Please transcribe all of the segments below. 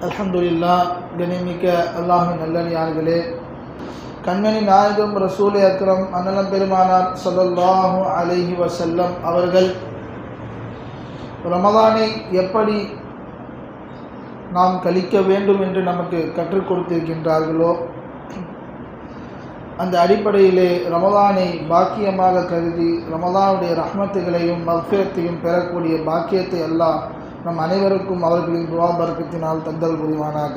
அல்ஹம்துலில்லாஹ். கனிமிக்க அல்லாஹ்வின் நல்லடியார்களே, கண்மணி நாயகம் ரசூல் அக்ரம் அன்னலம் பெருமானார் ஸல்லல்லாஹு அலைஹி வஸல்லம் அவர்கள் ரமதானை எப்படி நாம் கழிக்க வேண்டும் என்று நமக்கு கற்றுக் கொடுத்திருக்கின்றார்களோ, அந்த அடிப்படையிலே ரமதானை பாக்கியமாக கருதி ரமதானுடைய ரஹ்மத்துகளையும் மக்ஃபிரத்தையும் பெறக்கூடிய பாக்கியத்தை அல்லாஹ் நம் அனைவருக்கும் அவர்களின் துஆ பரக்கத்தினால் தந்தல் புரிவானாக.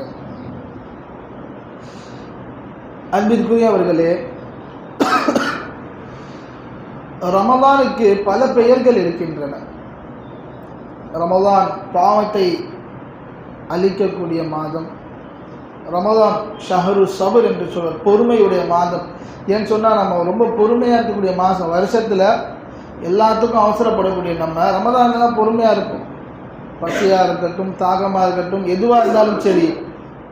அன்பிற்குரியவர்களே, ரமதானுக்கு பல பெயர்கள் இருக்கின்றன. ரமதான் பாவத்தை அழிக்கக்கூடிய மாதம். ரமதான் ஷஹரு சபர் என்று சொல்வார், பொறுமையுடைய மாதம். ஏன்னு சொன்னால் நம்ம ரொம்ப பொறுமையாக இருக்கக்கூடிய மாதம். வருஷத்தில் எல்லாத்துக்கும் அவசரப்படக்கூடிய நம்ம ரமதானில் தான் பொறுமையாக இருக்கும். பசியாக இருக்கட்டும், தாகமாக இருக்கட்டும், எதுவாக இருந்தாலும் சரி,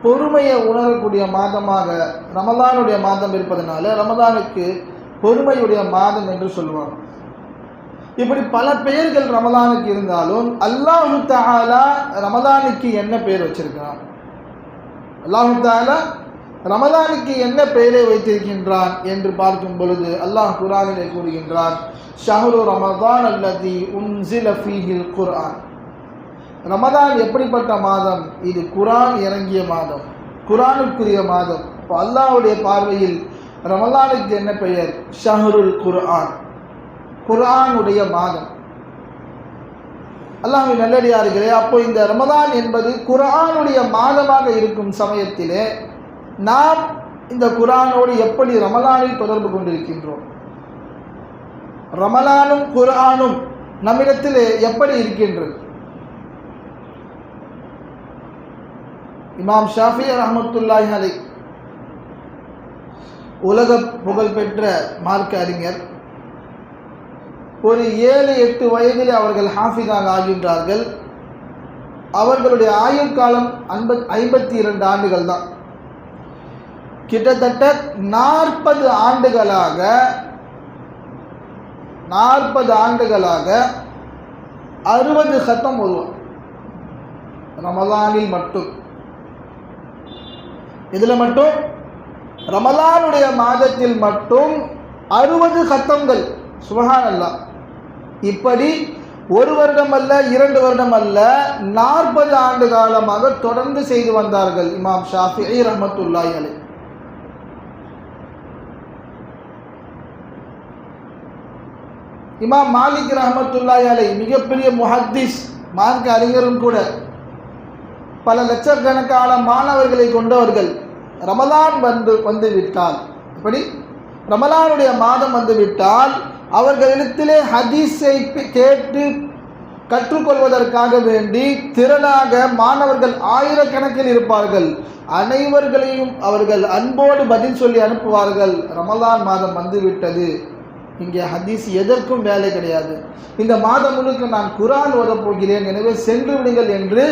பொறுமையை உணரக்கூடிய மாதமாக ரமதானுடைய மாதம் இருப்பதனால ரமதானுக்கு பொறுமையுடைய மாதம் என்று சொல்லுவாங்க. இப்படி பல பெயர்கள் ரமதானுக்கு இருந்தாலும் அல்லாஹு தஆலா ரமதானுக்கு என்ன பெயர் வச்சிருக்கிறான்? அல்லாஹு தஆலா ரமதானுக்கு என்ன பெயரை வைத்திருக்கின்றான் என்று பார்க்கும் பொழுது அல்லாஹ் குர்ஆனிலே கூறுகின்றான், ஷஹ்ரு ரமதான் அல்லதி உன்ஸில ஃபீஹில் குர்ஆன். ரமதான் எப்படிப்பட்ட மாதம்? இது குர்ஆன் இறங்கிய மாதம், குர்ஆனுக்குரிய மாதம். இப்போ அல்லாஹ்வுடைய பார்வையில் ரமதானுக்கு என்ன பெயர்? ஷஹ்ருல் குர்ஆன், குர்ஆனுடைய மாதம். அல்லாஹ்வின் நல்லடியார்களே, அப்போ இந்த ரமதான் என்பது குர்ஆனுடைய மாதமாக இருக்கும் சமயத்திலே நாம் இந்த குர்ஆனோடு எப்படி ரமலானில் தொடர்பு கொண்டிருக்கின்றோம்? ரமலானும் குர்ஆனும் நம்மிடத்திலே எப்படி இருக்கின்றது? இமாம் ஷாஃபி ரஹ்மத்துல்லாஹி அலைஹி, உலக புகழ்பெற்ற மார்க்க அறிஞர், ஒரு 7-8 வயதில் அவர்கள் ஹாஃபிதாக ஆகின்றார்கள். அவர்களுடைய ஆயுள் காலம் 52 ஆண்டுகள் தான். கிட்டத்தட்ட 40 ஆண்டுகளாக 60 கத்தம் ஓதுவார் ரமலானில் மட்டும். இதில் மட்டும் ரமலானுடைய மாதத்தில் மட்டும் 60 கத்தங்கள். சுப்ஹானல்லாஹ். இப்படி ஒரு வருடம் அல்ல, 2 வருடம் அல்ல, 40 ஆண்டு காலமாக தொடர்ந்து செய்து வந்தார்கள் இமாம் ஷாஃபிஈ ரஹ்மத்துல்லாஹி அலைஹி. இமாம் மாலிக் ரஹ்மத்துல்லாஹி அலைஹி மிகப்பெரிய முஹத்திஸ், மார்க்க அறிஞரும் கூட. பல லட்சக்கணக்கான மாணவர்களை கொண்டவர்கள். ரமலான் வந்துவிட்டால், இப்படி ரமலானுடைய மாதம் வந்துவிட்டால் அவர்களிடத்திலே ஹதீஸை கேட்டு கற்றுக்கொள்வதற்காக வேண்டி திரளாக மாணவர்கள் ஆயிரக்கணக்கில் இருப்பார்கள். அனைவர்களையும் அவர்கள் அன்போடு பதில் சொல்லி அனுப்புவார்கள், ரமலான் மாதம் வந்துவிட்டது, இங்கே ஹதீஸ் எதற்கும் வேலை கிடையாது, இந்த மாதம் முழுக்க நான் குர்ஆன் ஓதப் போகிறேன், எனவே சென்று விடுங்கள் என்று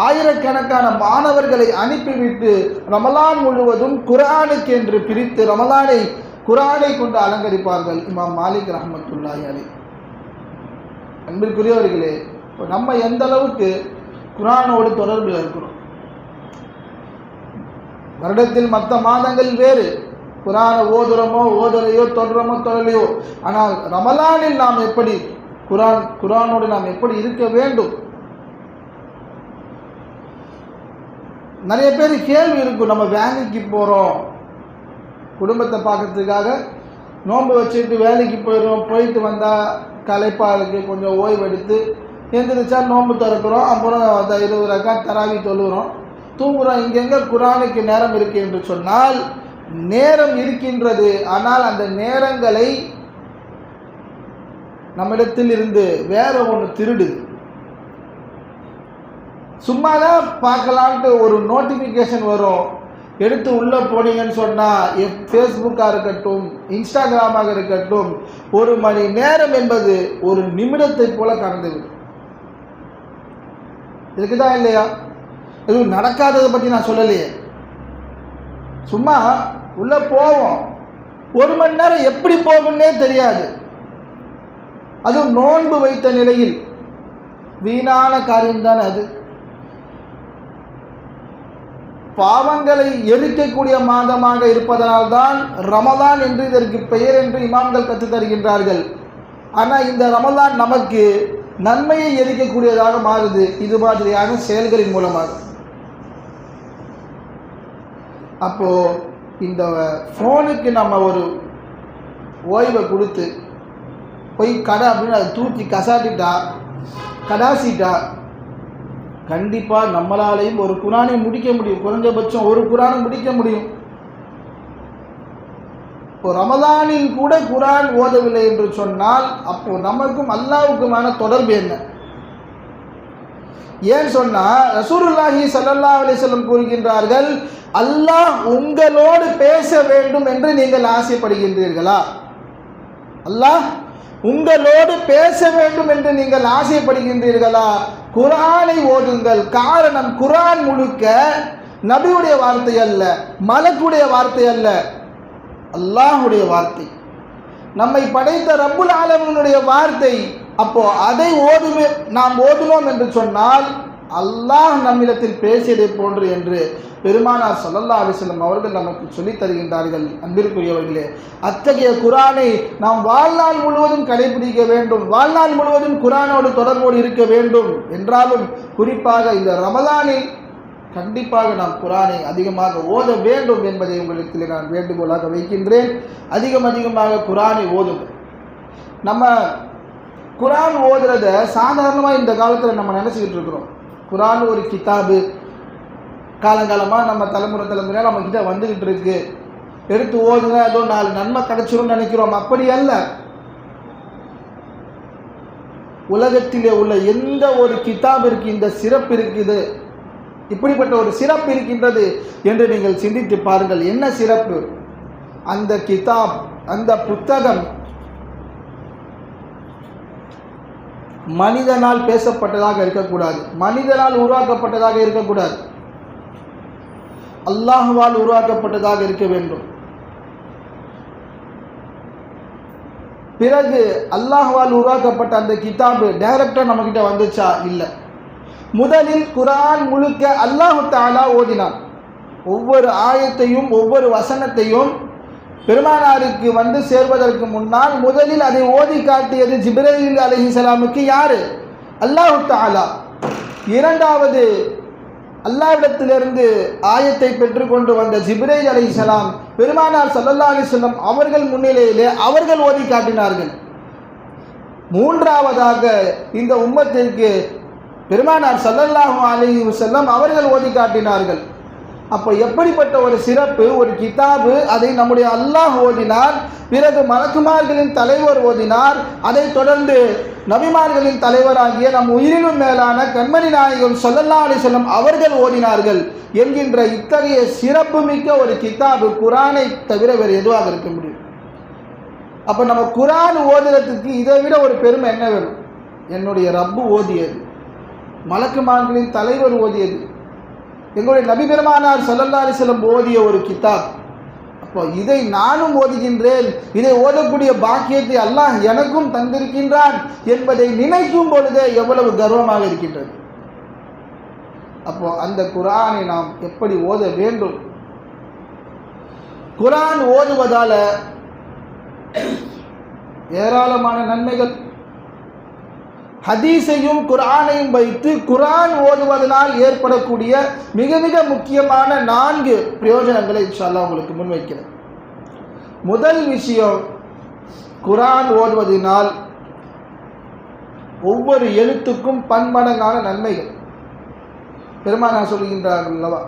ஆயிரக்கணக்கான மாணவர்களை அனுப்பிவிட்டு ரமலான் முழுவதும் குர்ஆனுக்கு என்று பிரித்து ரமலானை குர்ஆனை கொண்டு அலங்கரிப்பார்கள் இமாம் மாலிக் ரஹ்மத்துல்லாஹி அலைஹி. அன்பிற்குரியவர்களே, நம்ம எந்த அளவுக்கு குர்ஆனோடு தொடர்பில் இருக்கிறோம்? வருடத்தில் மற்ற மாதங்கள் வேறு, குர்ஆனை ஓதுறோமோ ஓதலையோ, தொடரமோ தொடலையோ, ஆனால் ரமலானில் நாம் எப்படி குர்ஆனோடு நாம் எப்படி இருக்க வேண்டும்? நிறைய பேர் கேள்வி இருக்கும், நம்ம வேலைக்கு போகிறோம், குடும்பத்தை பார்க்கறதுக்காக நோன்பு வச்சுட்டு வேலைக்கு போயிடுறோம், போயிட்டு வந்தால் களைப்பாக இருக்குது, கொஞ்சம் ஓய்வெடுத்து எந்திரிச்சா நோன்பு திறக்கிறோம், அப்புறம் 20 ரக்காத் தராவி தொழுகிறோம், தூங்குகிறோம். இங்கெங்கே குர்ஆனுக்கு நேரம் இருக்குது என்று சொன்னால் நேரம் இருக்கின்றது, ஆனால் அந்த நேரங்களை நம்மிடத்தில் இருந்து வேற ஒன்று திருடுது. சும்மாதான் பார்க்கலான்ட்டு ஒரு நோட்டிஃபிகேஷன் வரும், எடுத்து உள்ளே போனீங்கன்னு சொன்னால் ஃபேஸ்புக்காக இருக்கட்டும், இன்ஸ்டாகிராமாக இருக்கட்டும், 1 மணி நேரம் என்பது ஒரு நிமிடத்தை போல கடந்துவிடும். இருக்குதா இல்லையா? எதுவும் நடக்காததை பற்றி நான் சொல்லலையே. சும்மா உள்ளே போவோம், 1 மணி நேரம் எப்படி போகும்னே தெரியாது. அதுவும் நோன்பு வைத்த நிலையில் வீணான காரியம்தான் அது. பாவங்களை எரிக்கக்கூடிய மாதமாக இருப்பதனால்தான் ரமலான் என்று இதற்கு பெயர் என்று இமாம்கள் கற்றுத் தருகின்றார்கள். ஆனால் இந்த ரமலான் நமக்கு நன்மையை எரிக்கக்கூடியதாக மாறுது இது மாதிரியான செயல்களின் மூலமாக. அப்போ இந்த ஃபோனுக்கு நம்ம ஒரு ஓய்வை கொடுத்து போய் கடை அப்படின்னு அதை தூக்கி கடாசிட்டா கண்டிப்பாக நம்மளாலையும் ஒரு குரானை முடிக்க முடியும். குறைஞ்சபட்சம் ஒரு குரானை முடிக்க முடியும். இப்போ ரமலானில் கூட குரான் ஓதவில்லை என்று சொன்னால் அப்போ நமக்கும் அல்லாஹ்வுக்குமான தொடர்பு என்ன? ஏன் சொன்னால் ரசூலுல்லாஹி ஸல்லல்லாஹு அலைஹி வஸல்லம் கூறுகின்றார்கள், அல்லாஹ் உங்களோடு பேச வேண்டும் என்று நீங்கள் ஆசைப்படுகின்றீர்களா? அல்லாஹ் உங்களோடு பேச வேண்டும் என்று நீங்கள் ஆசைப்படுகின்றீர்களா? குர்ஆனை ஓதுங்கள். காரணம், குர்ஆன் முழுக்க நபியுடைய வார்த்தை அல்ல, மலக்குடைய வார்த்தை அல்ல, அல்லாஹ்வுடைய வார்த்தை, நம்மை படைத்த ரப்புல் ஆலமீனுடைய வார்த்தை. அப்போ அதை நாம் ஓதுனோம் என்று சொன்னால் அல்லாஹ் நம்மிடத்தில் பேசியதை போன்று என்று பெருமானார் ஸல்லல்லாஹு அலைஹி வஸல்லம் அவர்கள் நமக்கு சொல்லித் தருகின்றார்கள். அன்பிற்குரியவர்களே, அத்தகைய குர்ஆனை நாம் வாழ்நாள் முழுவதும் கடைபிடிக்க வேண்டும். வாழ்நாள் முழுவதும் குர்ஆனோடு தொடர்போடு இருக்க வேண்டும். என்றாலும் குறிப்பாக இந்த ரமலானில் கண்டிப்பாக நாம் குர்ஆனை அதிகமாக ஓத வேண்டும் என்பதை உங்களுக்கு நான் வேண்டுகோளாக வைக்கின்றேன். அதிகமாக குர்ஆனை ஓதுங்கள். நம்ம குர்ஆன் ஓதுறத சாதாரணமாக இந்த காலத்தில் நம்ம நினச்சிக்கிட்டு இருக்கிறோம். குர்ஆன் ஒரு கிதாபு, காலங்காலமாக நம்ம தலைமுறையாக நம்மக்கிட்ட வந்துக்கிட்டு இருக்கு, எடுத்து ஓதுங்க, ஏதோ 4 நன்மை கிடைச்சிரும்னு நினைக்கிறோம். அப்படி அல்ல. உலகத்திலே உள்ள எந்த ஒரு கிதாபிற்கு இந்த சிறப்பு இருக்குது, இப்படிப்பட்ட ஒரு சிறப்பு இருக்கின்றது என்று நீங்கள் சிந்தித்து பாருங்கள். என்ன சிறப்பு? அந்த கிதாப், அந்த புத்தகம் மனிதனால் பேசப்பட்டதாக இருக்கக்கூடாது, மனிதனால் உருவாக்கப்பட்டதாக இருக்கக்கூடாது, அல்லாஹ்வால் உருவாக்கப்பட்டதாக இருக்க வேண்டும். பிறகு அல்லாஹ்வால் உருவாக்கப்பட்ட அந்த கிதாபு டைரக்டா நம்ம கிட்ட வந்துச்சா? இல்லை. முதலில் குர்ஆன் முழுக்க அல்லாஹ் தஆலா ஓதினான். ஒவ்வொரு ஆயத்தையும் ஒவ்வொரு வசனத்தையும் பெருமானாருக்கு வந்து சேர்வதற்கு முன்னால் முதலில் அதை ஓதி காட்டியது ஜிப்ரீல் அலைஹிஸ்ஸலாமுக்கு யாரு? அல்லாஹ் தஆலா. இரண்டாவது அல்லாஹ்விடத்திலிருந்து ஆயத்தை பெற்றுக்கொண்டு வந்த ஜிப்ரீல் அலைஹிஸ்ஸலாம் பெருமானார் ஸல்லல்லாஹு அலைஹி வஸல்லம் அவர்கள் முன்னிலையிலே அவர்கள் ஓதி காட்டினார்கள். மூன்றாவதாக இந்த உம்மத்திற்கு பெருமானார் ஸல்லல்லாஹு அலைஹி வஸல்லம் அவர்கள் ஓதி காட்டினார்கள். அப்போ எப்படிப்பட்ட ஒரு சிறப்பு! ஒரு கிதாபு, அதை நம்முடைய அல்லாஹ் ஓதினார், பிறகு மலக்குமார்களின் தலைவர் ஓதினார், அதை தொடர்ந்து நபிமார்களின் தலைவராகிய நம் உயிரினும் மேலான கண்மணி நாயகம் ஸல்லல்லாஹு அலைஹி வஸல்லம் அவர்கள் ஓதினார்கள் என்கின்ற இத்தகைய சிறப்பு மிக்க ஒரு கிதாபு குர்ஆனை தவிர வேறு எதுவாக இருக்க முடியும்? அப்போ நம்ம குர்ஆன் ஓதுறதுக்கு இதை விட ஒரு பெருமை என்ன வேணும்? என்னுடைய ரப்பு ஓதியது, மலக்குமார்களின் தலைவர் ஓதியது, எங்களுடைய நபி பெருமானார் ஸல்லல்லாஹு அலைஹி வஸல்லம் ஓதிய ஒரு கிதாப். அப்போ இதை நானும் ஓதுகின்றேன், இதை ஓதக்கூடிய பாக்கியத்தை அல்லாஹ் எனக்கும் தந்திருக்கின்றான் என்பதை நினைக்கும் பொழுதே எவ்வளவு கர்வமாக இருக்கின்றது. அப்போ அந்த குர்ஆனை நாம் எப்படி ஓத வேண்டும்? குர்ஆன் ஓதுவதால ஏராளமான நன்மைகள். ஹதீஸையும் குர்ஆனையும் வைத்து குர்ஆன் ஓதுவதனால் ஏற்படக்கூடிய மிக மிக முக்கியமான 4 பிரயோஜனங்களை இன்ஷா அல்லாஹ் உங்களுக்கு முன்வைக்கிறேன். முதல் விஷயம், குர்ஆன் ஓதுவதனால் ஒவ்வொரு எழுத்துக்கும் பன்மடங்கான நன்மைகள். பெருமானார் சொல்கின்றார்கள் அல்லவா,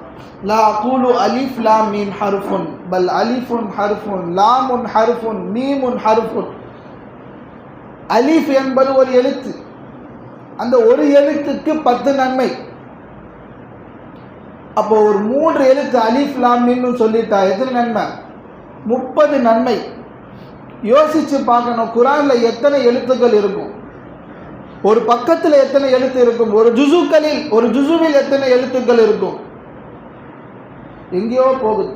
லா அகூலு அலிஃப் லாம் மீம் ஹர்ஃபுன் பல் அலிஃபுன் ஹர்ஃபுன் லாமுன் ஹர்ஃபுன் மீமுன் ஹர்ஃபுன். அலிஃப் என்பது ஒரு எழுத்து, அந்த ஒரு எழுத்துக்கு 10 நன்மை. அப்போ ஒரு 3 எழுத்து அலிஃப் லாம் மீம் சொல்லிட்டா எத்தனை நன்மை? 30 நன்மை. யோசிச்சு பார்க்கணும், குர்ஆன்ல எத்தனை எழுத்துக்கள் இருக்கும்? ஒரு பக்கத்தில் எத்தனை எழுத்து இருக்கும்? ஒரு ஜுசுவில் எத்தனை எழுத்துக்கள் இருக்கும்? எங்கேயோ போகுது.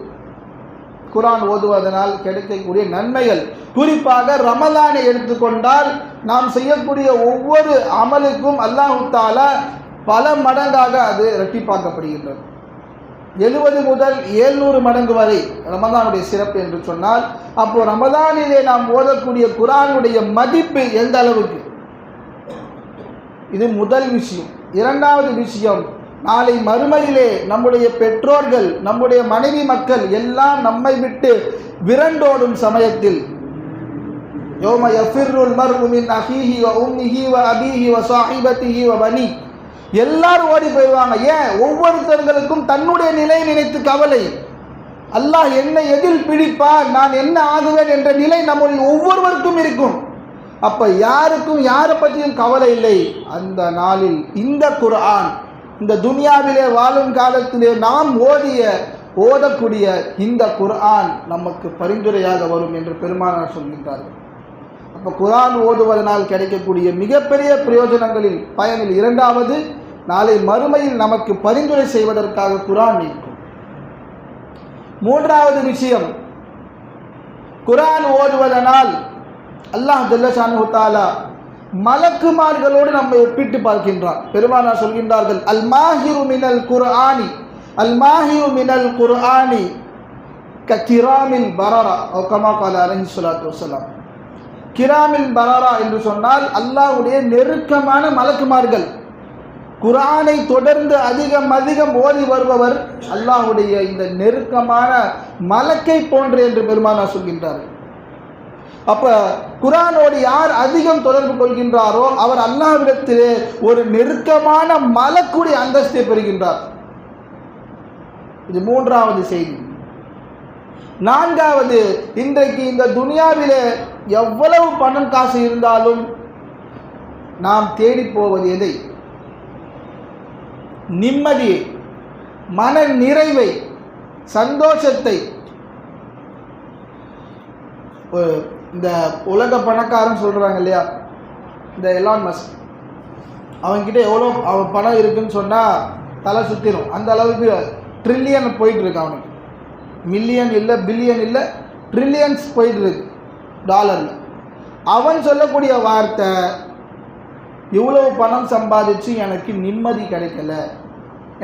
குர்ஆன் ஓதுவதனால் கிடைக்கக்கூடிய நன்மைகள், குறிப்பாக ரமலானை எடுத்துக்கொண்டால் நாம் செய்யக்கூடிய ஒவ்வொரு அமலுக்கும் அல்லாஹ் தஆலா பல மடங்காக அது இரட்டிப்பாக்கப்படுகின்றது. 70 முதல் 700 மடங்கு வரை ரமதானுடைய சிறப்பு என்று சொன்னால், அப்போ ரமதானிலே நாம் ஓதக்கூடிய குர்ஆனுடைய மதிப்பு எந்த அளவுக்கு? இது முதல் விஷயம். இரண்டாவது விஷயம், நாளை மறுமையிலே நம்முடைய பெற்றோர்கள், நம்முடைய மனைவி மக்கள் எல்லாம் நம்மை விட்டு விரண்டோடும் சமயத்தில், யௌம யஃபிர்ருல் மர்உ மின் அஹீஹி வ உம்மிஹி வ அபீஹி வ ஸாஹிபத்திஹி வ பனி, எல்லாரும் ஓடி போயிடுவாங்க. ஏன்? ஒவ்வொருத்தர்களுக்கும் தன்னுடைய நிலை நினைத்து கவலை. அல்லாஹ் என்னை எதில் பிடிப்பார், நான் என்ன ஆகுவேன் என்ற நிலை நம்முடைய ஒவ்வொருவருக்கும் இருக்கும். அப்ப யாருக்கும் யாரை பற்றியும் கவலை இல்லை. அந்த நாளில் இந்த குர்ஆன், இந்த துனியாவிலே வாழும் காலத்திலே நாம் ஓதக்கூடிய இந்த குர்ஆன் நமக்கு பரிந்துரையாக வரும் என்று பெருமானார் சொல்கின்றார்கள். அப்போ குர்ஆன் ஓதுவதனால் கிடைக்கக்கூடிய மிகப்பெரிய பிரயோஜனங்களில் பயனில் இரண்டாவது, நாளை மறுமையில் நமக்கு பரிந்துரை செய்வதற்காக குர்ஆன் இருக்கும். மூன்றாவது விஷயம், குர்ஆன் ஓதுவதனால் அல்லாஹ் ஜல்ல ஷானுஹு தஆலா மலக்குமார்களோடு நம்மை ஒப்பிட்டு பார்க்கின்றான். பெருமானார் சொல்கின்றார்கள், அல் மாஹிரு மினல் குர்ஆனி, அல் மாஹிரு மினல் குர்ஆனி கிராமில் பரரா ஓ கமா கால அலைஹி ஸலாத்து வஸலாம். கிராமில் பரரா என்று சொன்னால் அல்லாஹ்வுடைய நெருக்கமான மலக்குமார்கள். குர்ஆனை தொடர்ந்து அதிகம் ஓதி வருபவர் அல்லாஹ்வுடைய இந்த நெருக்கமான மலக்கை போன்று என்று பெருமானார் சொல்கின்றார்கள். அப்ப குர்ஆனோடு யார் அதிகம் தொடர்பு கொள்கின்றாரோ அவர் அல்லாஹ்விடத்திலே ஒரு நெருக்கமான மலக்குடைய அந்தஸ்தை பெறுகின்றார். இது மூன்றாவது செய்தி. நான்காவது, இன்றைக்கு இந்த துனியாவிலே எவ்வளவு பணம் காசு இருந்தாலும் நாம் தேடி போவது எதை? நிம்மதியை, மன நிறைவை, சந்தோஷத்தை. இந்த உலக பணக்காரன் சொல்றாங்க இல்லையா, இந்த எலான் மஸ்க், அவன்கிட்ட எவ்வளோ பணம் இருக்குன்னு சொன்னால் தலை சுற்றிடும். அந்த அளவுக்கு ட்ரில்லியன் போயிட்டு இருக்கு அவனுக்கு. மில்லியன் இல்லை, பில்லியன் இல்லை, ட்ரில்லியன்ஸ் போயிட்டு இருக்கு டாலரில். அவன் சொல்லக்கூடிய வார்த்தை, இவ்வளவு பணம் சம்பாதிச்சு எனக்கு நிம்மதி கிடைக்கல,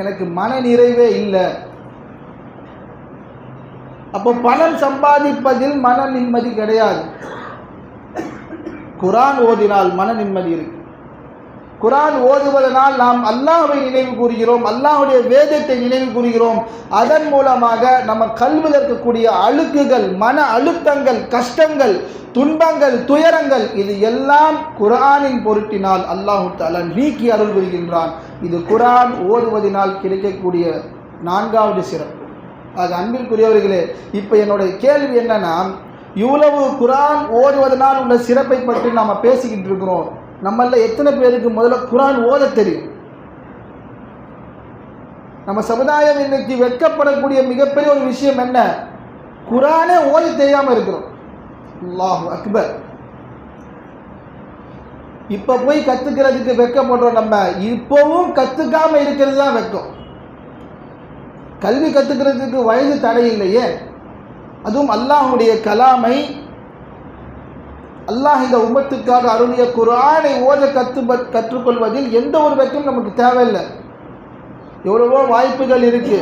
எனக்கு மன நிறைவே இல்லை. அப்போ பணம் சம்பாதிப்பதில் மன நிம்மதி கிடையாது. குர்ஆன் ஓதினால் மன நிம்மதி இருக்கு. குர்ஆன் ஓதுவதனால் நாம் அல்லாஹ்வை நினைவு கூறுகிறோம், அல்லாஹ்வுடைய வேதத்தை நினைவு கூறுகிறோம். அதன் மூலமாக நம்ம கல்வியில் இருக்கக்கூடிய அழுக்குகள், மன அழுத்தங்கள், கஷ்டங்கள், துன்பங்கள், துயரங்கள், இது எல்லாம் குர்ஆனின் பொருட்டினால் அல்லாஹ் தஆலா நீக்கி அருள் புரிகின்றான். இது குர்ஆன் ஓதுவதனால் கிடைக்கக்கூடிய நான்காவது சிறப்பு. அது அன்பிற்குரியவர்களே, இப்போ என்னுடைய கேள்வி என்னன்னா, இவ்வளவு குர்ஆன் ஓதுவதனால் உள்ள சிறப்பை பற்றி நாம் பேசிக்கிட்டு இருக்கிறோம். நம்மள எத்தனை பேருக்கு முதல்ல குர்ஆன் ஓத தெரியும்? நம்ம சமுதாயம் இன்னைக்கு வெட்கப்படக்கூடிய மிகப்பெரிய ஒரு விஷயம் என்ன? குர்ஆனே ஓத தெரியாம இருக்கிறோம். அல்லாஹு அக்பர். இப்ப போய் கத்துக்கிறதுக்கு வெட்கப்படுறோம். நம்ம இப்பவும் கத்துக்காம இருக்கிறது தான் வெட்கம். கல்வி கத்துக்கிறதுக்கு வயது தடை இல்லையே. அதுவும் அல்லாஹ்வுடைய கலாமை, அல்லாஹ் இந்த உம்மத்துக்காக அருளிய குர்ஆனை ஓத கற்றுக்கொள்வதில் எந்த ஒரு வெட்கம் நமக்கு தேவையில்லை. எவ்வளவோ வாய்ப்புகள் இருக்கு.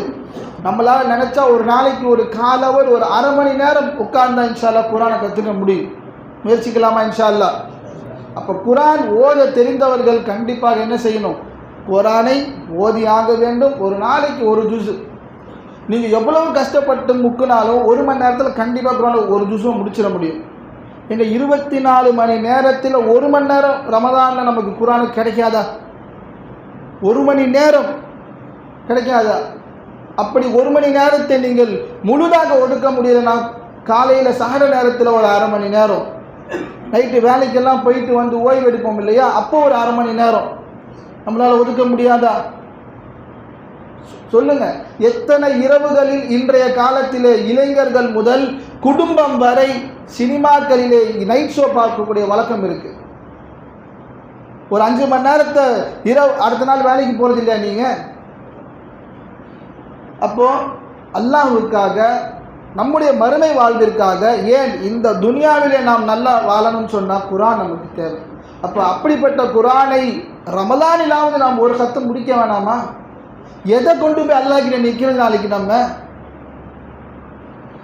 நம்மளால நினைச்சா ஒரு நாளைக்கு ஒரு காலவர், ஒரு அரை மணி நேரம் உட்கார்ந்தா இன்ஷா அல்லாஹ் குர்ஆனை கற்றுக்க முடியும். முயற்சிக்கலாமா இன்ஷா அல்லாஹ்? அப்போ குர்ஆன் ஓத தெரிந்தவர்கள் கண்டிப்பாக என்ன செய்யணும்? குர்ஆனை ஓதி ஆக வேண்டும். ஒரு நாளைக்கு ஒரு ஜுஸ். நீங்கள் எவ்வளவு கஷ்டப்பட்டு முக்குனாலும் 1 மணி நேரத்தில் கண்டிப்பாக குர்ஆனை ஒரு ஜுஸும் முடிச்சிட முடியும். இந்த 24 மணி நேரத்தில் 1 மணி நேரம் ரமதானில் நமக்கு குர்ஆன் கிடைக்காதா? 1 மணி நேரம் கிடைக்காதா? அப்படி 1 மணி நேரத்தை நீங்கள் முழுதாக ஒதுக்க முடியலன்னா, காலையில் சஹர நேரத்தில் ஒரு அரை மணி நேரம், நைட்டு வேலைக்கெல்லாம் போயிட்டு வந்து ஓய்வு எடுப்போம் இல்லையா, அப்போ ஒரு அரை மணி நேரம் நம்மளால் ஒதுக்க முடியாதா? சொல்லுங்க. எத்தனை இரவுகளில் இன்றைய காலத்திலே இளைஞர்கள் முதல் குடும்பம் வரை சினிமாக்களிலே நைட் ஷோ பார்க்கக்கூடிய வழக்கம் இருக்கு. ஒரு 5 மணி நேரத்தை இரவு, அடுத்த நாள் வேலைக்கு போறது இல்லையா நீங்க? அப்போ அல்லாஹ்வுக்காக, நம்முடைய மறுமை வாழ்விற்காக, ஏன் இந்த துனியாவிலே நாம் நல்லா வாழணும்னு சொன்னால் குர்ஆன் நமக்கு தேவை. அப்போ அப்படிப்பட்ட குர்ஆனை ரமலானிலாவது நாம் ஒரு சத்தம் முடிக்க வேணாமா? எதை கொண்டு போய் அல்லாஹ் கிட்ட நிற்கிறது நாளைக்கு நம்ம?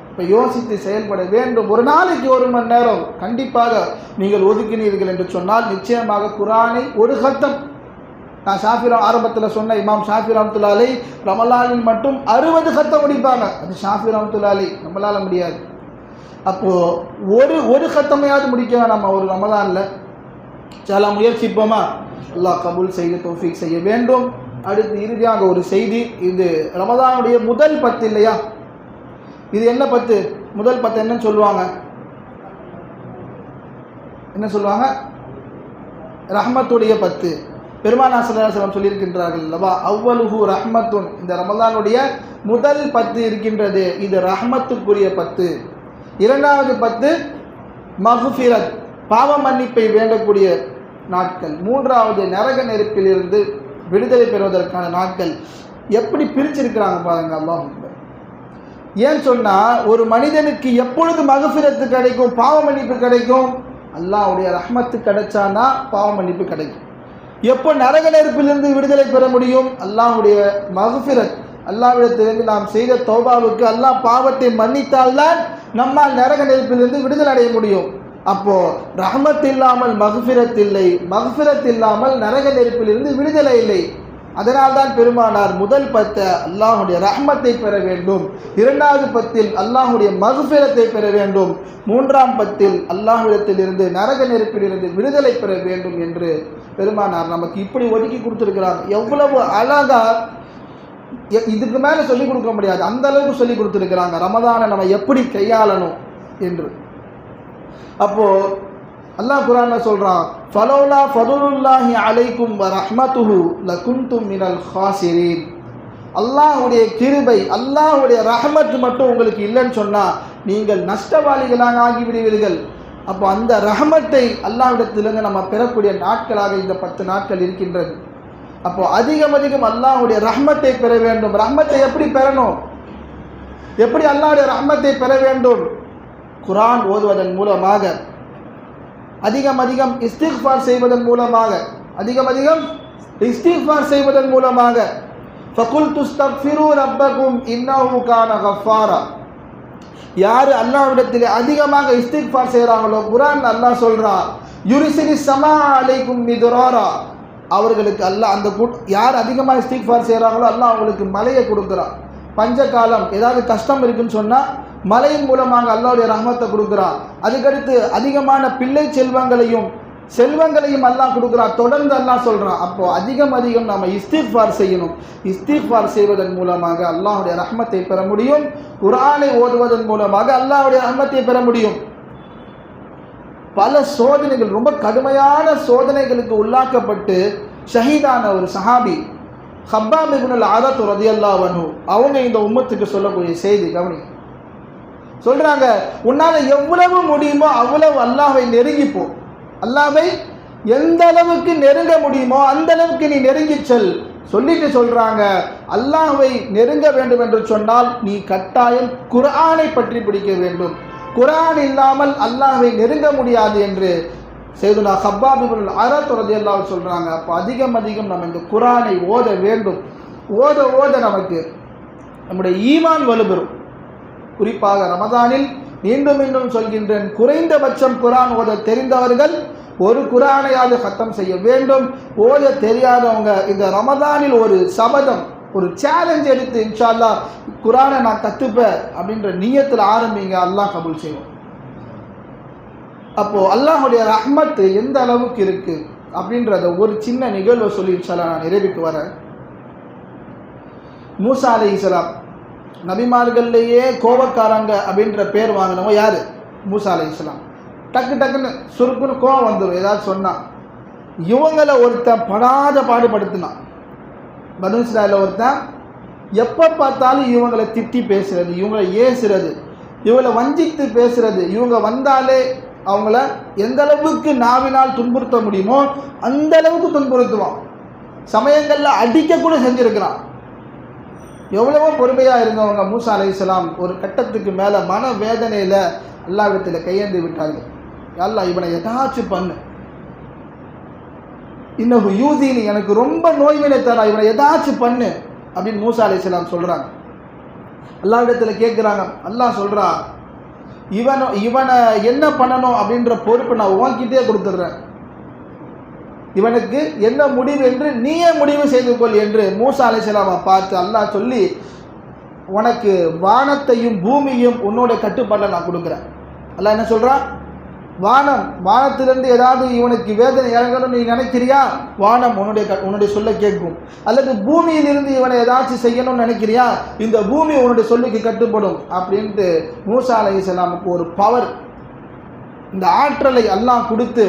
இப்போ யோசித்து செயல்பட வேண்டும். ஒரு நாளைக்கு 1 மணி நேரம் கண்டிப்பாக நீங்கள் ஒதுக்கினீர்கள் என்று சொன்னால் நிச்சயமாக குர்ஆனை ஒரு கத்தம், நான் ஷாஃபி ஆரம்பத்தில் சொன்ன இமாம் ஷாஃபி ரஹ்மத்துல்லாஹி அலைஹி ரமலானில் மட்டும் 60 கத்தம் முடிப்பாங்க. அது ஷாஃபி ரஹ்மத்துல்லாஹி அலைஹி, நம்மளால முடியாது. அப்போது ஒரு கத்தமையாவது முடிக்க நம்ம ஒரு ரமலானில் சில முயற்சிப்போமா? அல்லாஹ் கபூல் செய்ய தௌஃபீக் செய்ய வேண்டும். அடுத்து இறுதியாக ஒரு செய்தி, இது ரமலானுடைய முதல் 10 இல்லையா? இது என்ன 10? முதல் 10 என்னன்னு சொல்லுவாங்க? என்ன சொல்லுவாங்க? ரஹ்மத்துடைய 10. பெருமானார் ஸல்லல்லாஹு அலைஹி வஸல்லம் சொல்லியிருக்கின்றார்கள் அல்லவா, அவ்வலுஹு ரஹ்மத்துன், இந்த ரமலானுடைய முதல் 10 இருக்கின்றது, இது ரஹ்மத்துக்குரிய 10. இரண்டாவது 10 மஃபிரத், பாவ மன்னிப்பை வேண்டக்கூடிய நாட்கள். மூன்றாவது நரக நெருப்பிலிருந்து விடுதலை பெறுவதற்கான நாட்கள். எப்படி பிரிச்சிருக்கிறாங்க பாருங்க. அல்லாஹ் அக்பர். ஏன் சொன்னால், ஒரு மனிதனுக்கு எப்பொழுது மஃபிரத்து கிடைக்கும், பாவ மன்னிப்பு கிடைக்கும்? அல்லாஹ்வுடைய ரஹ்மத்து கிடைச்சானா பாவ மன்னிப்பு கிடைக்கும். எப்போ நரக நெருப்பிலிருந்து விடுதலை பெற முடியும்? அல்லாஹ்வுடைய மஃபிரத், அல்லாஹ்விடத்திலிருந்து நாம் செய்த தௌபாவுக்கு அல்லாஹ் பாவத்தை மன்னித்தால்தான் நம்மால் நரக நெருப்பிலிருந்து விடுதலை அடைய முடியும். அப்போ ரஹ்மத் இல்லாமல் மஃபிரத் இல்லை, மஃபிரத் இல்லாமல் நரக நெருப்பிலிருந்து விடுதலை இல்லை. அதனால்தான் பெருமானார் முதல் 10 அல்லாஹ்வுடைய ரஹ்மத்தை பெற வேண்டும், இரண்டாவது 10 அல்லாஹ்வுடைய மஃபிரத்தை பெற வேண்டும், மூன்றாம் 10 அல்லாஹ்விடத்திலிருந்து நரக நெருப்பிலிருந்து விடுதலை பெற வேண்டும் என்று பெருமானார் நமக்கு இப்படி ஒதுக்கி கொடுத்துருக்கிறாங்க. எவ்வளவு அழகா, இதுக்கு மேலே சொல்லிக் கொடுக்க முடியாது, அந்த அளவுக்கு சொல்லி கொடுத்துருக்கிறாங்க ரமதானை நம்ம எப்படி கையாளணும் என்று. அப்போ அல்லாஹ் குர்ஆன்ல சொல்றான், ஃபலௌலா ஃபதுலுல்லாஹி அலைக்கும் வ ரஹ்மத்துஹு லகுன்தும் மினல் ஹாசிரீன். அல்லாஹ்வுடைய கிருபை, அல்லாஹ்வுடைய ரஹ்மத் மட்டும் உங்களுக்கு இல்லைன்னு சொன்னா நீங்கள் நஷ்டவாளிகளாக ஆகிவிடுவீர்கள். அப்போ அந்த ரஹ்மத்தை அல்லாஹ்விடத்திலிருந்து நம்ம பெறக்கூடிய நாட்களாக இந்த 10 நாட்கள் இருக்கின்றது. அப்போ அதிகம் அல்லாஹ்வுடைய ரஹ்மத்தை பெற வேண்டும். ரஹ்மத்தை எப்படி பெறணும்? எப்படி அல்லாஹ்வுடைய ரஹ்மத்தை பெற வேண்டும்? குர்ஆன் ஓதுவதன் மூலமாக, அதிகம் இஸ்திக்ஃபார் செய்வதன் மூலமாக, அதிகம் இஸ்திக்ஃபார் செய்வதன் மூலமாக. ஃபகுல்து இஸ்தக்ஃபிரு ரப்பக்கும் இன்னஹு கான கஃபாரா. யார் அல்லாஹ்விடத்தில் அதிகமாக இஸ்திக்ஃபார் செய்கிறாங்களோ, குர்ஆன் அல்லாஹ் சொல்றான், யுரிசிலிஸ் ஸமா அலைக்கும் மிதுராரா, அவர்களுக்கு அல்லாஹ் அந்த யார் அதிகமாக இஸ்திக்ஃபார் செய்கிறாங்களோ அல்லாஹ் அவங்களுக்கு மலையை கொடுக்குறான். பஞ்ச காலம் ஏதாவது கஷ்டம் இருக்குன்னு சொன்னால் மலையின் மூலமாக அல்லாஹ்வுடைய ரஹ்மத்தை கொடுக்குறான். அதுக்கடுத்து அதிகமான பிள்ளை செல்வங்களையும் அல்லாஹ் கொடுக்குறான். தொடர்ந்து அல்லாஹ் சொல்கிறான். அப்போது அதிகம் நம்ம இஸ்திக்ஃபார் செய்யணும். இஸ்திக்ஃபார் செய்வதன் மூலமாக அல்லாஹ்வுடைய ரஹ்மத்தை பெற முடியும். குர்ஆனை ஓதுவதன் மூலமாக அல்லாஹ்வுடைய ரஹ்மத்தை பெற முடியும். பல சோதனைகள், ரொம்ப கடுமையான சோதனைகளுக்கு உள்ளாக்கப்பட்டு ஷஹீதான ஒரு சஹாபி ஹப்பாப் இப்னுல் அரத் ரலியல்லாஹு அன்ஹு, அவங்க இந்த உம்மத்துக்கு சொல்லக்கூடிய செய்தி கவனி. சொல்றாங்க, உன்னால எவ்வளவு முடியுமோ அவ்வளவு அல்லாஹ்வை நெருங்கிப்போ, அல்லாஹ்வை எந்த அளவுக்கு நெருங்க முடியுமோ அந்த அளவுக்கு நீ நெருங்கி செல். சொல்லிட்டு சொல்றாங்க, அல்லாஹ்வை நெருங்க வேண்டும் என்று சொன்னால் நீ கட்டாயம் குர்ஆனை பற்றி பிடிக்க வேண்டும். குர்ஆன் இல்லாமல் அல்லாஹ்வை நெருங்க முடியாது என்று சையதுனா ஹப்பாப் இப்னுல் அரத் ரலியல்லாஹு அன்ஹு சொல்றாங்க. அப்போ அதிகம் நம்ம இந்த குர்ஆனை ஓத வேண்டும். ஓத நமக்கு நம்முடைய ஈமான் வலுப்பெறும். குறிப்பாக ரமதானில் மீண்டும் சொல்கின்றேன், குறைந்தபட்சம் குர்ஆன் ஓத தெரிந்தவர்கள் ஒரு குர்ஆனையாவது கத்தம் செய்ய வேண்டும். ஓத தெரியாதவங்க இந்த ரமதானில் ஒரு சபதம், ஒரு சேலஞ்ச் எடுத்து இன்ஷா அல்லாஹ் குர்ஆனை நான் கற்றுப்பேன் அப்படின்ற நியத்தில் ஆரம்பிங்க. அல்லாஹ் கபூல் செய்வோம். அப்போது அல்லாஹ்வுடைய ரஹ்மத்து எந்த அளவுக்கு இருக்குது அப்படின்றத ஒரு சின்ன நிகழ்வை சொல்லி இன்ஷா அல்லாஹ் நான் நிறைவுக்கு வரேன். மூசா அலைஹிஸ்ஸலாம், நபிமார்கள்லேயே கோபக்காரங்க அப்படின்ற பேர் வாங்கினவங்க யார்? மூசா அலைஹிஸ்ஸலாம். டக்குன்னு சுருக்குன்னு கோபம் வந்துடும் ஏதாவது சொன்னான். இவங்களை ஒருத்தன் படாத பாடுபடுத்தினான். பனு இஸ்ராயீல்ல ஒருத்தன் எப்போ பார்த்தாலும் இவங்களை திட்டி பேசுறது, இவங்களை ஏசுறது, இவங்களை வஞ்சித்து பேசுறது, இவங்க வந்தாலே அவங்கள எந்த அளவுக்கு நாவினால் துன்புறுத்த முடியுமோ அந்த அளவுக்கு துன்புறுத்துவான். சமயங்களில் அடிக்க கூட செஞ்சுருக்கிறான். எவ்வளவோ பொறுமையாக இருந்தவங்க மூசா அலைஹிஸ்ஸலாம் ஒரு கட்டத்துக்கு மேலே மன வேதனையில் அல்லாஹ்விடத்தில் கையேந்தி விட்டார்கள். அல்லாஹ் இவனை ஏதாச்சும் பண்ணு, இன்னும் யூதினி, எனக்கு ரொம்ப நோய்வினை தரா, இவனை ஏதாச்சும் பண்ணு அப்படின்னு மூசா அலைஹிஸ்ஸலாம் சொல்கிறாங்க. அல்லாஹ்விடத்தில் கேட்குறாங்க. அல்லாஹ் சொல்கிறா, இவனை என்ன பண்ணணும் அப்படின்ற பொறுப்பு நான் உன்கிட்டே கொடுத்துட்றேன், இவனுக்கு என்ன முடிவு என்று நீயே முடிவு செய்து கொள் என்று மூசா அலைஹிஸ்ஸலாமை பார்த்து அல்லாஹ் சொல்லி, உனக்கு வானத்தையும் பூமியும் உன்னோட கட்டுப்பாட்டில் நான் கொடுக்குறேன். அல்லாஹ் என்ன சொல்கிறான், வானத்திலிருந்து ஏதாவது இவனுக்கு வேதனை இறங்கணும்னு நீ நினைக்கிறியா, வானம் உன்னுடைய சொல்ல கேட்கும். அல்லது பூமியிலிருந்து இவனை ஏதாச்சும் செய்யணும்னு நினைக்கிறியா, இந்த பூமி உன்னுடைய சொல்லுக்கு கட்டுப்படும் அப்படின்ட்டு மூசா அலைஹிஸ்ஸலாமுக்கு ஒரு பவர், இந்த ஆற்றலை அல்லாஹ் கொடுத்து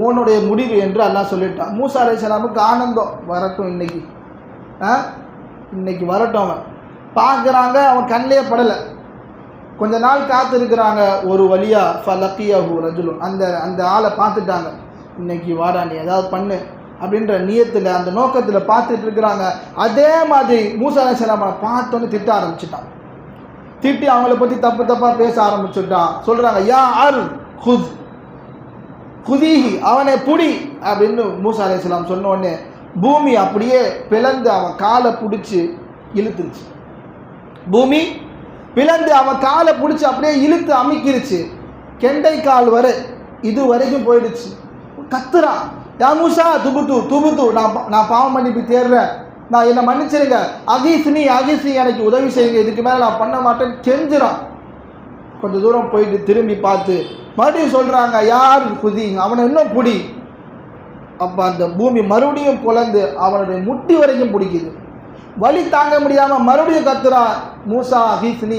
உன்னுடைய முடிவு என்று அல்லாஹ் சொல்லிட்டான். மூசா அலைஹிஸ்ஸலாமுக்கு ஆனந்தம் வரட்டும், இன்னைக்கு வரட்டும். அவன் பார்க்குறாங்க, அவன் கண்ணிலே படலை. கொஞ்ச நாள் காத்திருக்கிறாங்க. ஒரு வழியா ஃபலக்கியஹு ரஜுலுன், அந்த ஆளை பார்த்துட்டாங்க. இன்னைக்கு வாடா நீ ஏதாவது பண்ணு அப்படின்ற நியத்தில், அந்த நோக்கத்தில் பார்த்துட்டு இருக்கிறாங்க. அதே மாதிரி மூசா அலைஹிஸ்ஸலாமை பார்த்தோன்னு திட்ட ஆரம்பிச்சுட்டான். திட்டி அவங்கள பற்றி தப்பாக பேச ஆரம்பிச்சுட்டான். சொல்கிறாங்க, யா அர் குதீஹி, அவனை புடி அப்படின்னு மூசா அலைஹிஸ்ஸலாம் சொன்ன உடனே பூமி அப்படியே பிளந்து அவன் காலை பிடிச்சி இழுத்துருச்சு. பூமி பிளந்து அவன் காலை பிடிச்சி அப்படியே இழுத்து அமைக்கிருச்சு. கெண்டை கால் வரை இது வரைக்கும் போயிடுச்சு. கத்துறான், யா மூசா துபுத்து, நான் பாவம் பண்ணி தேடுறேன், நான் என்னை மன்னிச்சிருங்க, அகீஸ்னி எனக்கு உதவி செய்யுங்க, இதுக்கு மேலே நான் பண்ண மாட்டேன்னு கெஞ்சுறான். கொஞ்சம் தூரம் போயிட்டு திரும்பி பார்த்து மறுபடியும் சொல்கிறாங்க, யார் குதி, அவனை இன்னும் பிடி. அப்போ அந்த பூமி மறுபடியும் பொளந்து அவனுடைய முட்டி வரைக்கும் பிடிக்குது. வலி தாங்க முடியாமல் மறுபடியும் கத்துறான், மூசா அகீஸ்னி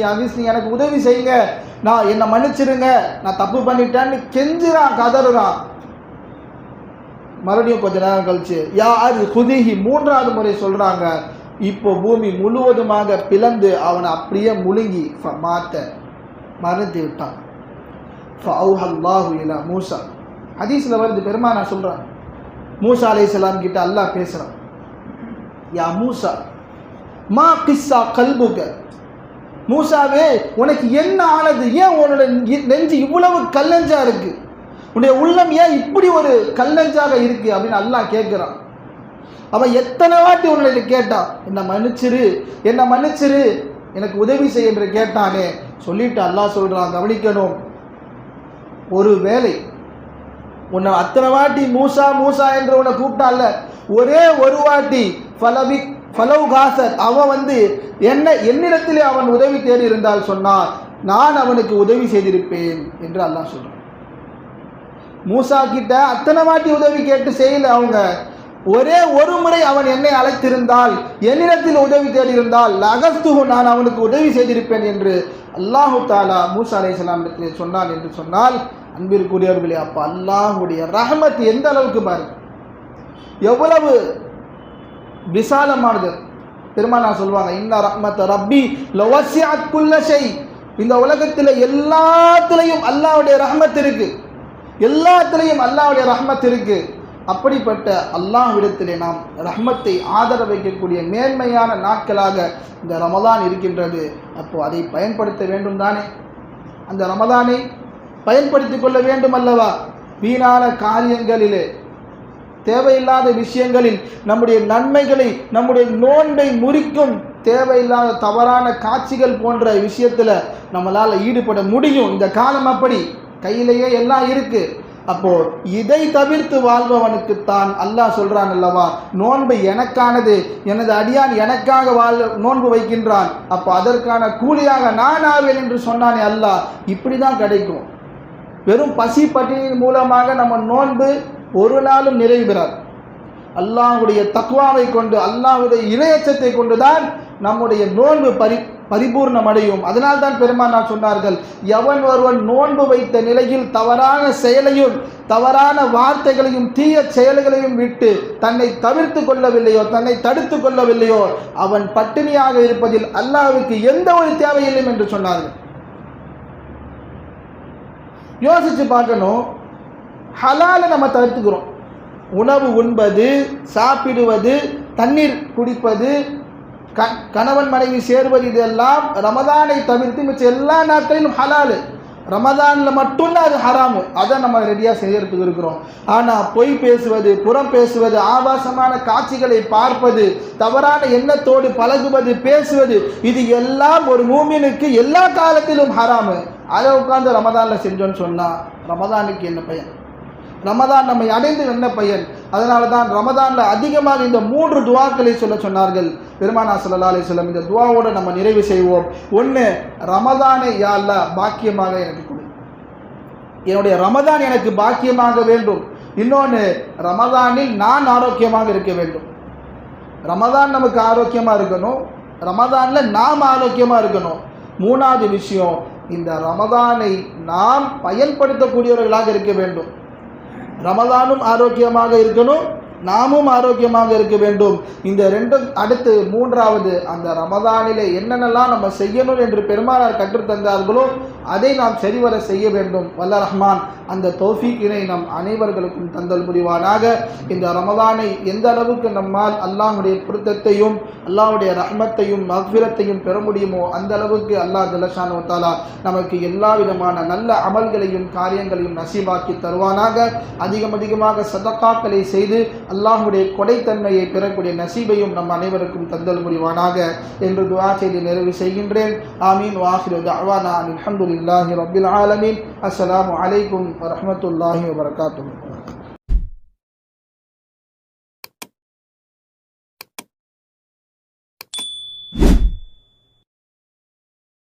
எனக்கு உதவி செய்யுங்க, நான் என்னை மன்னிச்சிருங்க, நான் தப்பு பண்ணிட்டேன்னு கெஞ்சுறான், கதறுறான். மறுபடியும் கொஞ்ச நேரம் கழிச்சு யார் குதிஹி மூன்றாவது முறை சொல்கிறாங்க. இப்போ பூமி முழுவதுமாக பிளந்து அவனை அப்படியே முழுங்கி மறந்து விட்டான். ஃபஅவ்ஹல்லாஹு இலா மூசா, ஹதீஸில் வருது, பெருமானா சொல்கிறான், மூசா அலைஹிஸ்ஸலாம் கிட்ட அல்லாஹ் பேசுகிறான், யா மூசா மா கிஸ்ஸா கல்புக, மூசாவே உனக்கு என்ன ஆனது, ஏன் உன்னோட நெஞ்சு இவ்வளவு கல்லஞ்சா இருக்கு, உன்னுடைய உள்ளம் ஏன் இப்படி ஒரு கல்லஞ்சாக இருக்கு அப்படின்னு அல்லாஹ் கேட்குறான். அவன் எத்தனை வாட்டி உன்னை கேட்டான், என்னை மன்னிச்சிரு எனக்கு உதவி செய்ய என்று கேட்டானே. சொல்லிட்டு அல்லாஹ் சொல்கிறான், கவனிக்கணும், ஒரு வேளை உன்னை அத்தனை வாட்டி மூசா என்று உன்னை கூப்பிட்டான்ல, ஒரே ஒரு வாட்டி ஃபலவ் காசர், அவன் என்னிடத்திலே அவன் உதவி தேடி இருந்தால் சொன்னான், நான் அவனுக்கு உதவி செய்திருப்பேன் என்று அல்லாஹ் சொல்றான். மூசா கிட்ட அத்தனை வாட்டி உதவி கேட்டு செய்யல அவங்க, ஒரே ஒரு முறை அவன் என்னை அழைத்திருந்தால், என்னிடத்தில் உதவி தேடி இருந்தால் லகஸ்துஹு, நான் அவனுக்கு உதவி செய்திருப்பேன் என்று அல்லாஹு தாலா மூசா அலைஹிஸ்ஸலாம் சொன்னான் என்று சொன்னால், அன்பிற்குரியவர்களே, அப்ப அல்லாஹுடைய ரஹமத் எந்த அளவுக்கு பாருங்க, எவ்வளவு விசாலமானது. பெருமானா சொல்லுவாங்க, இன்ன ரஹ்மத் ரப்பி லவசிஅத் குல்ல ஷை, இந்த உலகத்தில் எல்லாத்திலையும் அல்லாஹ்வுடைய ரஹ்மத் இருக்கு, எல்லாத்திலையும் அல்லாஹ்வுடைய ரஹ்மத் இருக்கு. அப்படிப்பட்ட அல்லாஹ்விடத்திலே நாம் ரஹ்மத்தை ஆதர வைக்கக்கூடிய மேன்மையான நாட்களாக இந்த ரமலான் இருக்கின்றது. அப்போ அதை பயன்படுத்த வேண்டும் தானே, அந்த ரமலானை பயன்படுத்தி கொள்ள வேண்டும் அல்லவா. வீணான காரியங்களிலே, தேவையில்லாத விஷயங்களில் நம்முடைய நன்மைகளை, நம்முடைய நோன்பை முறிக்கும் தேவையில்லாத தவறான காட்சிகள் போன்ற விஷயத்தில் நம்மளால் ஈடுபட முடியும். இந்த காலம் அப்படி, கையிலேயே எல்லாம் இருக்கு. அப்போ இதை தவிர்த்து வாழ்பவனுக்குத்தான் அல்லாஹ் சொல்றான் அல்லவா, நோன்பு எனக்கானது, எனது அடியான் எனக்காக நோன்பு வைக்கின்றான், அப்போ அதற்கான கூலியாக நான் ஆவேன் என்று சொன்னானே அல்லாஹ். இப்படிதான் கிடைக்கும். வெறும் பசி பட்டினியின் மூலமாக நம்ம நோன்பு ஒரு நாளும் நிறைவு பெறாது. அல்லாஹ்வுடைய தக்வாவை கொண்டு, அல்லாஹ்வுடைய இறையச்சத்தை கொண்டுதான் நம்முடைய நோன்பு பரிபூர்ணம் அடையும். அதனால் தான் பெருமானார் சொன்னார்கள், எவன் ஒருவன் நோன்பு வைத்த நிலையில் தவறான செயலையும் தவறான வார்த்தைகளையும் தீய செயல்களையும் விட்டு தன்னை தவிர்த்து கொள்ளவில்லையோ, தன்னை தடுத்து கொள்ளவில்லையோ, அவன் பட்டினியாக இருப்பதில் அல்லாஹ்வுக்கு எந்த ஒரு தேவையில்லை என்று சொன்னார்கள். யோசிச்சு பார்க்கணும், ஹலாலை நம்ம தவிர்த்துக்கிறோம். உணவு உண்பது, சாப்பிடுவது, தண்ணீர் குடிப்பது, கணவன் மனைவி சேர்வது, இதெல்லாம் ரமதானை தவிர்த்து மிச்ச எல்லா நாட்களிலும் ஹலாலு. ரமதானில் மட்டும்தான் அது ஹராமு, அதை நம்ம ரெடியாக செய்யறதுக்கு இருக்கிறோம். ஆனால் பொய் பேசுவது, புறம் பேசுவது, ஆபாசமான காட்சிகளை பார்ப்பது, தவறான எண்ணத்தோடு பழகுவது, பேசுவது, இது எல்லாம் ஒரு மூமினுக்கு எல்லா காலத்திலும் ஹராமு. அதை உட்கார்ந்து ரமதானில் செஞ்சோன்னு சொன்னால் ரமதானுக்கு என்ன பயன்? ரமதான் நம்மை அடைந்து என்ன பயன்? அதனால தான் ரமதானில் அதிகமாக இந்த 3 துவாக்களை சொல்ல சொன்னார்கள் பெருமானார் ஸல்லல்லாஹு அலைஹி வஸல்லம். இந்த துவாவோடு நம்ம நிறைவு செய்வோம். ஒன்று, ரமதானை யா அல்லாஹ் பாக்கியமாக எனக்கு கொடு, என்னுடைய ரமதான் எனக்கு பாக்கியமாக வேண்டும். இன்னொன்று, ரமதானில் நான் ஆரோக்கியமாக இருக்க வேண்டும். ரமதான் நமக்கு ஆரோக்கியமாக இருக்கணும், ரமதானில் நாம் ஆரோக்கியமாக இருக்கணும். மூணாவது விஷயம், இந்த ரமதானை நாம் பயன்படுத்தக்கூடியவர்களாக இருக்க வேண்டும். ரமதானும் ஆரோக்கியமாக இருக்கணும், நாமும் ஆரோக்கியமாக இருக்க வேண்டும். இந்த ரெண்டும் அடுத்து மூன்றாவது, அந்த ரமதானிலே என்னென்னலாம் நம்ம செய்யணும் என்று பெருமானார் கற்றுத்தந்தார்களோ அதை நாம் சரிவர செய்ய வேண்டும். வல்ல ரஹ்மான் அந்த தௌஃபீக்கினை நம் அனைவர்களுக்கும் தந்தல் புரிவானாக. இந்த ரமதானை எந்த அளவுக்கு நம்மால் அல்லாஹ்வுடைய பொருத்தத்தையும் அல்லாஹ்வுடைய ரஹ்மத்தையும் மக்ஃபிரத்தையும் பெற முடியுமோ அந்த அளவுக்கு அல்லாஹ் ஜல்லஷானு வ தஆலா நமக்கு எல்லா விதமான நல்ல அமல்களையும் காரியங்களையும் நசீபாக்கி தருவானாக. அதிகமாக சதகாக்களை செய்து அல்லாஹ்வுடைய கொடைத்தன்மையை பெறக்கூடிய நசீபையும் நம் அனைவருக்கும் தந்தல் புரிவானாக என்று துஆ செய்து நிறைவு செய்கின்றேன். ஆமீன். வாஹிரு தஅவானா அல்ஹம்துலில்லாஹி ரப்பில் ஆலமீன். அஸ்ஸலாமு அலைக்கும் வரஹ்மத்துல்லாஹி வபரகாத்துஹு.